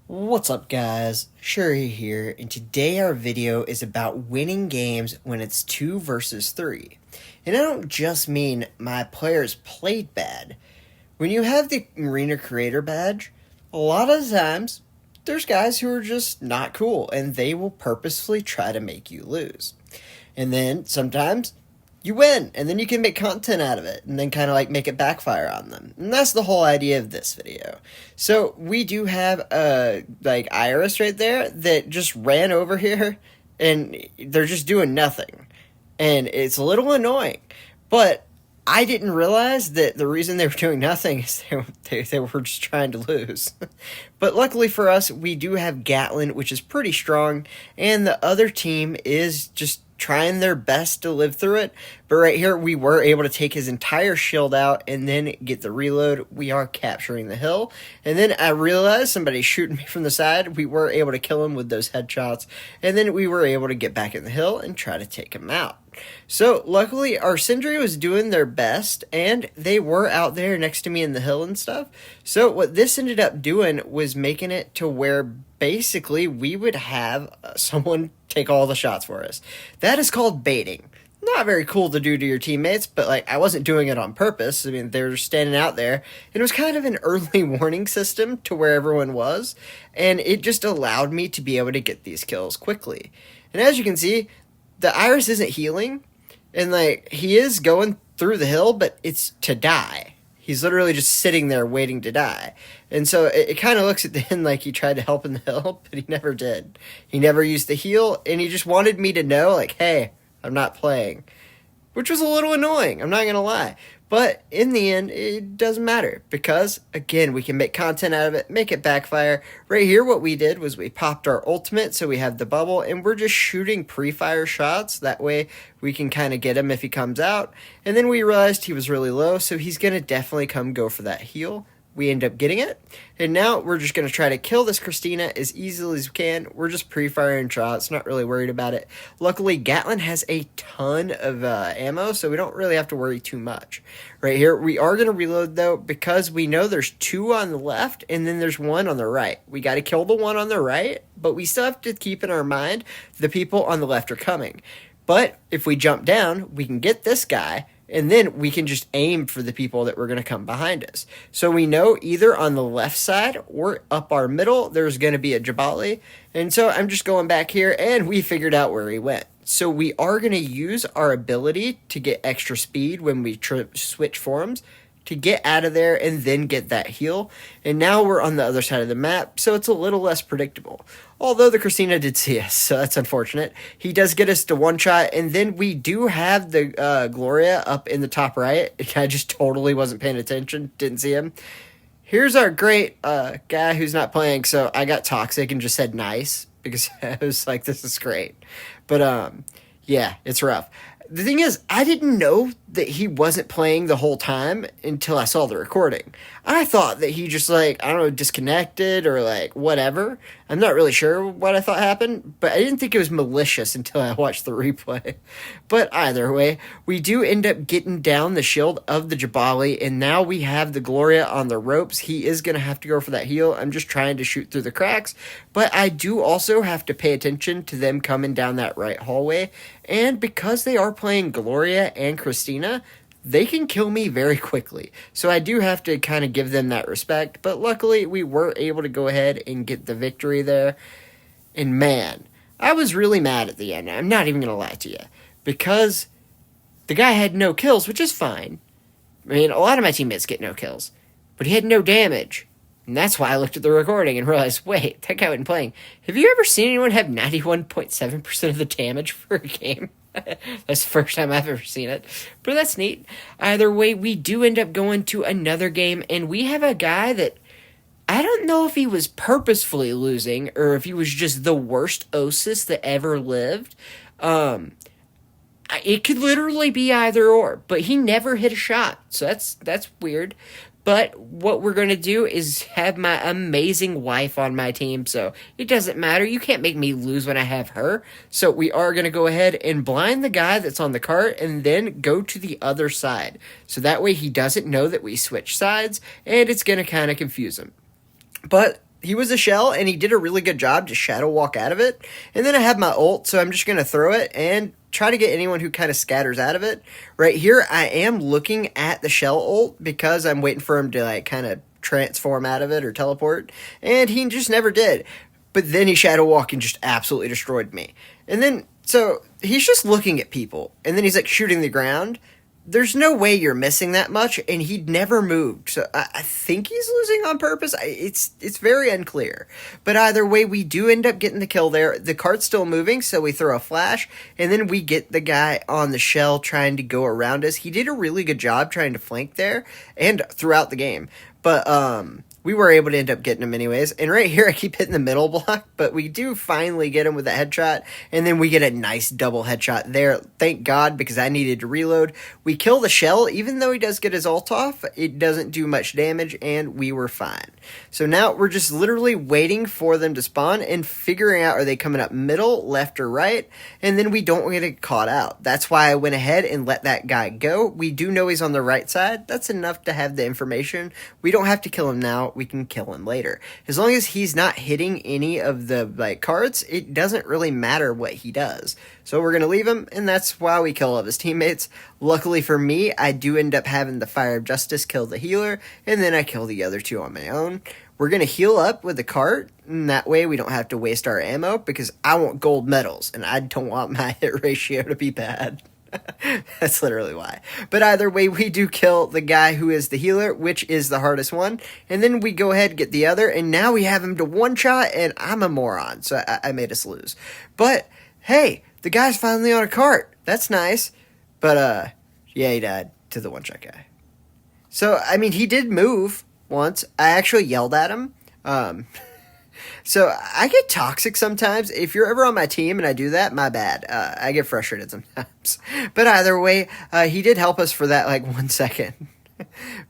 What's up guys, Sherry here, and today our video is about winning games when it's 2 versus 3. And I don't just mean my players played bad. When you have the Arena Creator badge, a lot of times there's guys who are just not cool and they will purposefully try to make you lose. And then sometimes you win, and then you can make content out of it, and then kind of like make it backfire on them. And that's the whole idea of this video. So we do have like Iris right there that just ran over here, and they're just doing nothing, and it's a little annoying. But I didn't realize that the reason they were doing nothing is they were just trying to lose. But luckily for us, we do have Gatlin, which is pretty strong, and the other team is just trying their best to live through it. But right here, we were able to take his entire shield out and then get the reload. We are capturing the hill. And then I realized somebody's shooting me from the side. We were able to kill him with those headshots. And then we were able to get back in the hill and try to take him out. So luckily, our Sindri was doing their best, and they were out there next to me in the hill and stuff. So what this ended up doing was making it to where basically we would have someone take all the shots for us. That is called baiting. Not very cool to do to your teammates, but like I wasn't doing it on purpose. I mean, they were standing out there, and it was kind of an early warning system to where everyone was, and it just allowed me to be able to get these kills quickly. And as you can see, the Iris isn't healing, and like he is going through the hill, but it's to die. He's literally just sitting there waiting to die. And so it kind of looks at the end like he tried to help in the hill, but he never did. He never used the heal, and he just wanted me to know, like, hey, I'm not playing. Which was a little annoying, I'm not going to lie. But in the end, it doesn't matter because, again, we can make content out of it, make it backfire. Right here, what we did was we popped our ultimate, so we have the bubble, and we're just shooting pre-fire shots. That way, we can kind of get him if he comes out. And then we realized he was really low, so he's going to definitely come go for that heal. We end up getting it, and now we're just going to try to kill this Christina as easily as we can. We're just pre-firing shots, not really worried about it. Luckily, Gatlin has a ton of ammo, so we don't really have to worry too much. Right here, we are going to reload, though, because we know there's 2 on the left, and then there's 1 on the right. We got to kill the one on the right, but we still have to keep in our mind the people on the left are coming. But if we jump down, we can get this guy, and then we can just aim for the people that were going to come behind us. So we know either on the left side or up our middle, there's going to be a Jabali. And so I'm just going back here, and we figured out where he went. So we are going to use our ability to get extra speed when we switch forms to get out of there and then get that heal. And now we're on the other side of the map, so it's a little less predictable. Although the Christina did see us, so that's unfortunate. He does get us to one shot, and then we do have the Gloria up in the top right. I just totally wasn't paying attention, didn't see him. Here's our great guy who's not playing, so I got toxic and just said nice, because I was like, this is great. But yeah, it's rough. The thing is, I didn't know that he wasn't playing the whole time until I saw the recording. I thought that he just, like, I don't know, disconnected or, like, whatever. I'm not really sure what I thought happened, but I didn't think it was malicious until I watched the replay. But either way, we do end up getting down the shield of the Jabali, and now we have the Gloria on the ropes. He is going to have to go for that heal. I'm just trying to shoot through the cracks, but I do also have to pay attention to them coming down that right hallway, and because they are playing Gloria and Christina, they can kill me very quickly. So I do have to kind of give them that respect. But luckily, we were able to go ahead and get the victory there. And man, I was really mad at the end. I'm not even going to lie to you. Because the guy had no kills, which is fine. I mean, a lot of my teammates get no kills. But he had no damage. And that's why I looked at the recording and realized, wait, that guy wasn't playing. Have you ever seen anyone have 91.7% of the damage for a game? That's the first time I've ever seen it. But that's neat. Either way, we do end up going to another game, and we have a guy that I don't know if he was purposefully losing or if he was just the worst Osis that ever lived. It could literally be either or, but he never hit a shot, so that's weird. But what we're going to do is have my amazing wife on my team, so it doesn't matter. You can't make me lose when I have her. So we are going to go ahead and blind the guy that's on the cart and then go to the other side. So that way he doesn't know that we switch sides, and it's going to kind of confuse him. But he was a shell, and he did a really good job to shadow walk out of it. And then I have my ult, so I'm just going to throw it and try to get anyone who kind of scatters out of it. Right here, I am looking at the shell ult because I'm waiting for him to like kind of transform out of it or teleport, and he just never did. But then he shadow walked and just absolutely destroyed me. And then, so he's just looking at people, and then he's like shooting the ground. There's no way you're missing that much, and he'd never moved. So I think he's losing on purpose. It's very unclear. But either way, we do end up getting the kill there. The cart's still moving, so we throw a flash, and then we get the guy on the shell trying to go around us. He did a really good job trying to flank there and throughout the game. But we were able to end up getting him anyways. And right here, I keep hitting the middle block, but we do finally get him with a headshot, and then we get a nice double headshot there. Thank God, because I needed to reload. We kill the shell, even though he does get his ult off, it doesn't do much damage, and we were fine. So now we're just literally waiting for them to spawn and figuring out, are they coming up middle, left, or right? And then we don't get caught out. That's why I went ahead and let that guy go. We do know he's on the right side. That's enough to have the information. We don't have to kill him now. We can kill him later. As long as he's not hitting any of the like cards, it doesn't really matter what he does. So we're going to leave him, and that's why we kill all of his teammates. Luckily for me, I do end up having the Fire of Justice kill the healer, and then I kill the other two on my own. We're going to heal up with the cart, and that way we don't have to waste our ammo, because I want gold medals, and I don't want my hit ratio to be bad. That's literally why. But either way, we do kill the guy who is the healer, which is the hardest one. And then we go ahead and get the other, and now we have him to one-shot, and I'm a moron, so I made us lose. But, hey, the guy's finally on a cart. That's nice. But, yeah, he died to the one-shot guy. So, I mean, he did move once. I actually yelled at him. So I get toxic sometimes. If you're ever on my team and I do that, my bad. I get frustrated sometimes. But either way, he did help us for that like 1 second.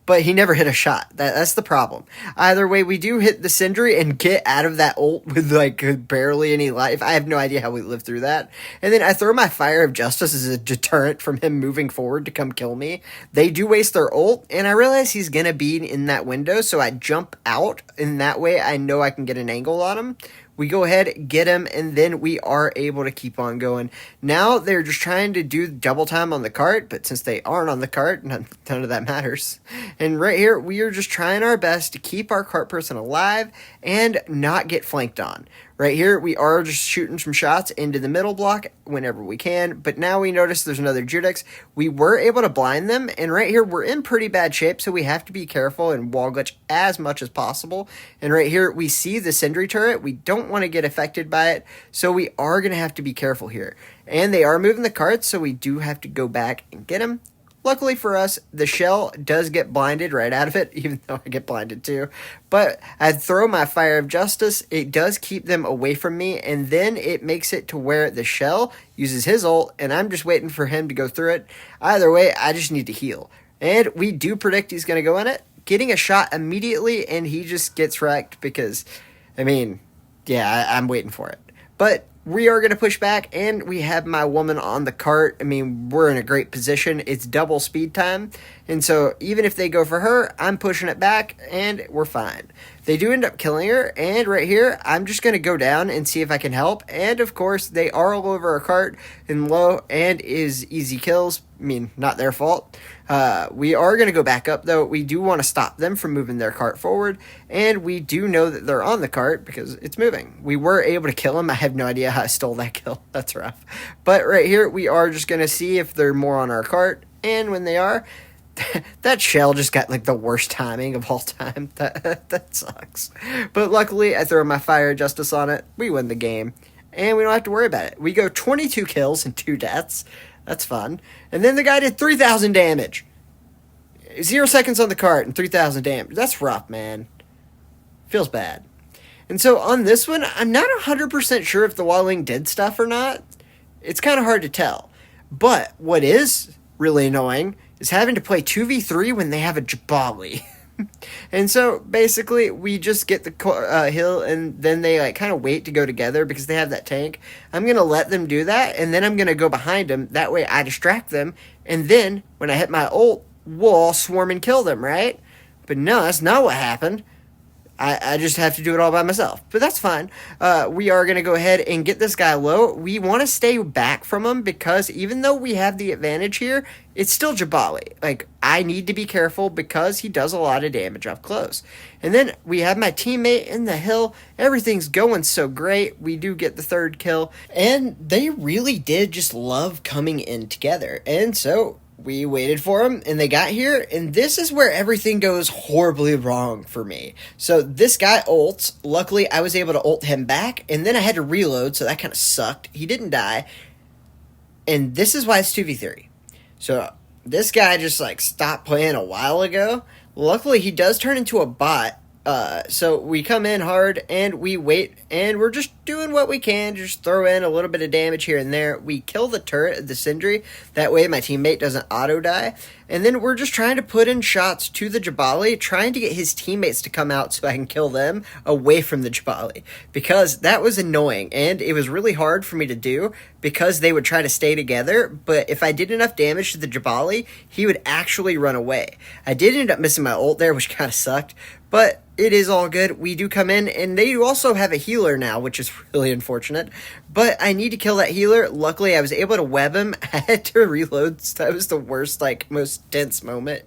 But he never hit a shot. That's the problem. Either way, we do hit the Sindri and get out of that ult with like barely any life. I have no idea how we lived through that. And then I throw my Fire of Justice as a deterrent from him moving forward to come kill me. They do waste their ult, and I realize he's going to be in that window, so I jump out. In that way, I know I can get an angle on him. We go ahead, get him, and then we are able to keep on going. Now they're just trying to do double time on the cart, but since they aren't on the cart, none of that matters. And right here, we are just trying our best to keep our cart person alive and not get flanked on. Right here, we are just shooting some shots into the middle block whenever we can, but now we notice there's another Judex. We were able to blind them, and right here, we're in pretty bad shape, so we have to be careful and wall glitch as much as possible. And right here, we see the Sindri turret. We don't want to get affected by it, so we are going to have to be careful here. And they are moving the carts, so we do have to go back and get them. Luckily for us, the shell does get blinded right out of it, even though I get blinded too. But I throw my Fire of Justice. It does keep them away from me, and then it makes it to where the shell uses his ult, and I'm just waiting for him to go through it. Either way, I just need to heal. And we do predict he's going to go in it, getting a shot immediately, and he just gets wrecked because, I mean, yeah, I'm waiting for it. But we are going to push back, and we have my woman on the cart. I mean, we're in a great position. It's double speed time, and so even if they go for her, I'm pushing it back, and we're fine. They do end up killing her, and right here, I'm just going to go down and see if I can help, and of course, they are all over our cart and low, and is easy kills. I mean, not their fault. We are going to go back up, though. We do want to stop them from moving their cart forward, and we do know that they're on the cart because it's moving. We were able to kill them. I have no idea how I stole that kill. That's rough. But right here, we are just going to see if they're more on our cart, and when they are, that shell just got like the worst timing of all time. That sucks. But luckily, I throw my Fire of Justice on it. We win the game, and we don't have to worry about it. We go 22 kills and 2 deaths. That's fun. And then the guy did 3,000 damage. 0 seconds on the cart and 3,000 damage. That's rough, man. Feels bad. And so on this one, I'm not 100% sure if the Walling did stuff or not. It's kind of hard to tell. But what is really annoying is having to play 2v3 when they have a Jabali. And so basically we just get the hill, and then they like kind of wait to go together because they have that tank. I'm going to let them do that, and then I'm going to go behind them. That way I distract them, and then when I hit my ult, we'll all swarm and kill them, right? But no, that's not what happened. I just have to do it all by myself, but that's fine. We are going to go ahead and get this guy low. We want to stay back from him because even though we have the advantage here, it's still Jabali. Like, I need to be careful because he does a lot of damage up close. And then we have my teammate in the hill. Everything's going so great. We do get the third kill, and they really did just love coming in together. And so we waited for them, and they got here, and this is where everything goes horribly wrong for me. So this guy ults. Luckily, I was able to ult him back, and then I had to reload, so that kind of sucked. He didn't die, and this is why it's 2v3. So this guy just, like, stopped playing a while ago. Luckily, he does turn into a bot. So we come in hard and we wait, and we're just doing what we can, just throw in a little bit of damage here and there. We kill the turret of the Sindri, that way my teammate doesn't auto die, and then we're just trying to put in shots to the Jabali, trying to get his teammates to come out so I can kill them away from the Jabali, because that was annoying, and it was really hard for me to do, because they would try to stay together, but if I did enough damage to the Jabali, he would actually run away. I did end up missing my ult there, which kind of sucked, but it is all good. We do come in, and they also have a healer now, which is really unfortunate. But I need to kill that healer. Luckily, I was able to web him. I had to reload. That was the worst, like, most tense moment.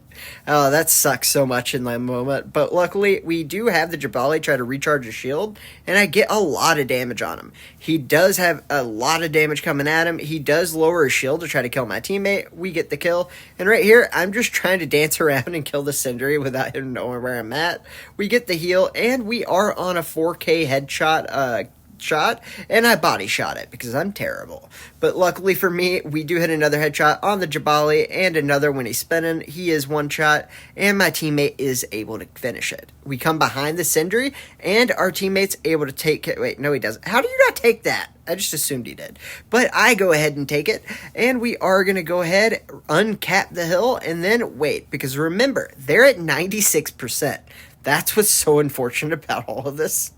Oh, that sucks so much in that moment. But luckily, we do have the Jabali try to recharge his shield, and I get a lot of damage on him. He does have a lot of damage coming at him. He does lower his shield to try to kill my teammate. We get the kill. And right here, I'm just trying to dance around and kill the Sindri without him knowing where I'm at. We get the heal, and we are on a 4K headshot shot, and I body shot it because I'm terrible. But luckily for me, we do hit another headshot on the Jabali, and another when he's spinning. He is one shot, and my teammate is able to finish it. We come behind the Sindri, and our teammate's able to take it. Wait, no, he doesn't. How do you not take that? I just assumed he did. But I go ahead and take it, and we are going to go ahead, uncap the hill, and then wait, because remember, they're at 96%. That's what's so unfortunate about all of this.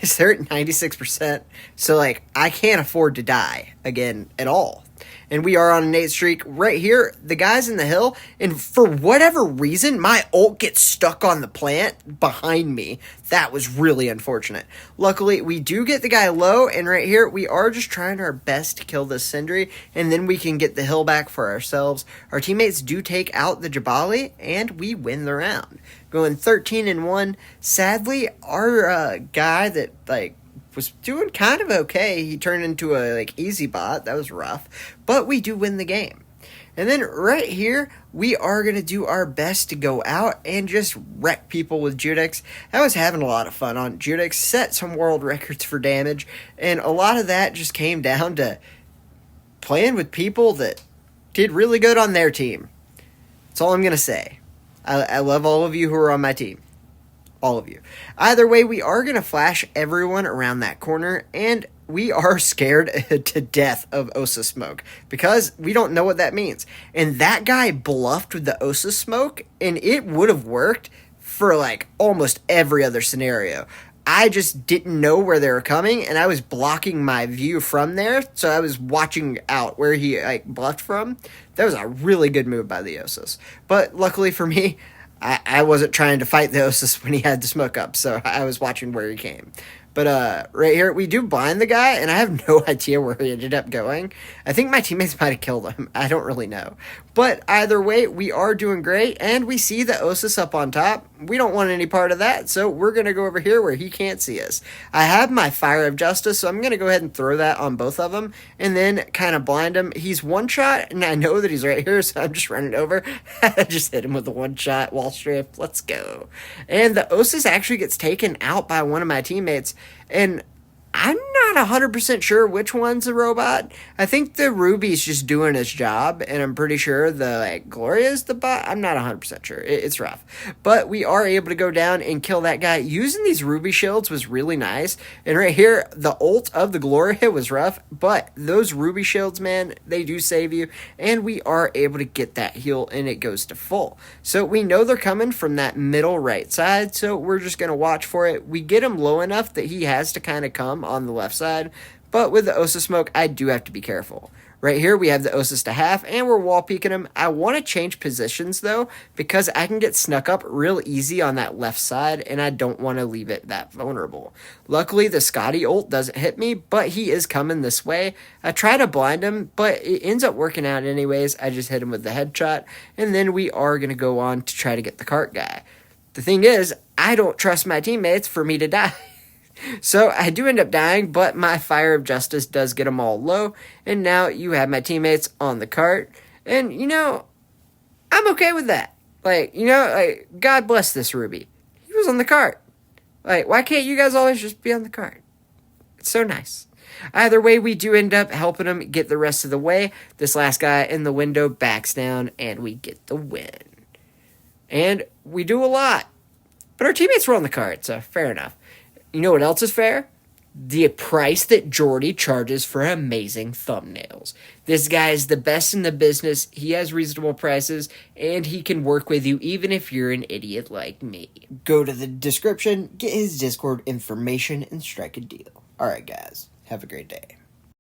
Is they're at 96%. So, like, I can't afford to die again at all. And we are on an 8 streak right here. The guy's in the hill, and for whatever reason, my ult gets stuck on the plant behind me. That was really unfortunate. Luckily, we do get the guy low, and right here, we are just trying our best to kill this Sindri, and then we can get the hill back for ourselves. Our teammates do take out the Jabali, and we win the round. Going 13-1. Sadly, our guy that, like, was doing kind of okay. He turned into a, like, easy bot. That was rough. But we do win the game. And then right here, we are going to do our best to go out and just wreck people with Judix. I was having a lot of fun on Judix. Set some world records for damage. And a lot of that just came down to playing with people that did really good on their team. That's all I'm going to say. I love all of you who are on my team. All of you. Either way, we are going to flash everyone around that corner, and we are scared to death of Osa smoke because we don't know what that means. And that guy bluffed with the Osa smoke, and it would have worked for, like, almost every other scenario. I just didn't know where they were coming, and I was blocking my view from there, so I was watching out where he, like, bluffed from. That was a really good move by the Osas. But luckily for me, I wasn't trying to fight the Osis when he had the smoke up, so I was watching where he came. But right here, we do blind the guy, and I have no idea where he ended up going. I think my teammates might have killed him. I don't really know. But either way, we are doing great, and we see the Osis up on top. We don't want any part of that, so we're going to go over here where he can't see us. I have my Fire of Justice, so I'm going to go ahead and throw that on both of them, and then kind of blind him. He's one shot, and I know that he's right here, so I'm just running over. I just hit him with the one shot wall strip. Let's go. And the Osis actually gets taken out by one of my teammates, and I'm not 100% sure which one's a robot. I think the Ruby's just doing his job, and I'm pretty sure the, like, Gloria's the bot. I'm not 100% sure. It's rough. But we are able to go down and kill that guy. Using these Ruby shields was really nice. And right here, the ult of the Gloria was rough, but those Ruby shields, man, they do save you. And we are able to get that heal, and it goes to full. So we know they're coming from that middle right side, so we're just going to watch for it. We get him low enough that he has to kind of come on the left side, but with the Osa smoke, I do have to be careful. Right here, we have the Osis to half, and we're wall peeking him. I want to change positions, though, because I can get snuck up real easy on that left side, and I don't want to leave it that vulnerable. Luckily, the Scotty ult doesn't hit me, but he is coming this way. I try to blind him, but it ends up working out anyways. I just hit him with the headshot, and then we are going to go on to try to get the cart guy. The thing is, I don't trust my teammates for me to die. So I do end up dying, but my Fire of Justice does get them all low, and now you have my teammates on the cart, and, I'm okay with that. God bless this Ruby. He was on the cart. Why can't you guys always just be on the cart? It's so nice. Either way, we do end up helping him get the rest of the way. This last guy in the window backs down, and we get the win. And we do a lot. But our teammates were on the cart, so fair enough. You know what else is fair? The price that Jordy charges for amazing thumbnails. This guy is the best in the business. He has reasonable prices, and he can work with you even if you're an idiot like me. Go to the description, get his Discord information, and strike a deal. Alright guys, have a great day.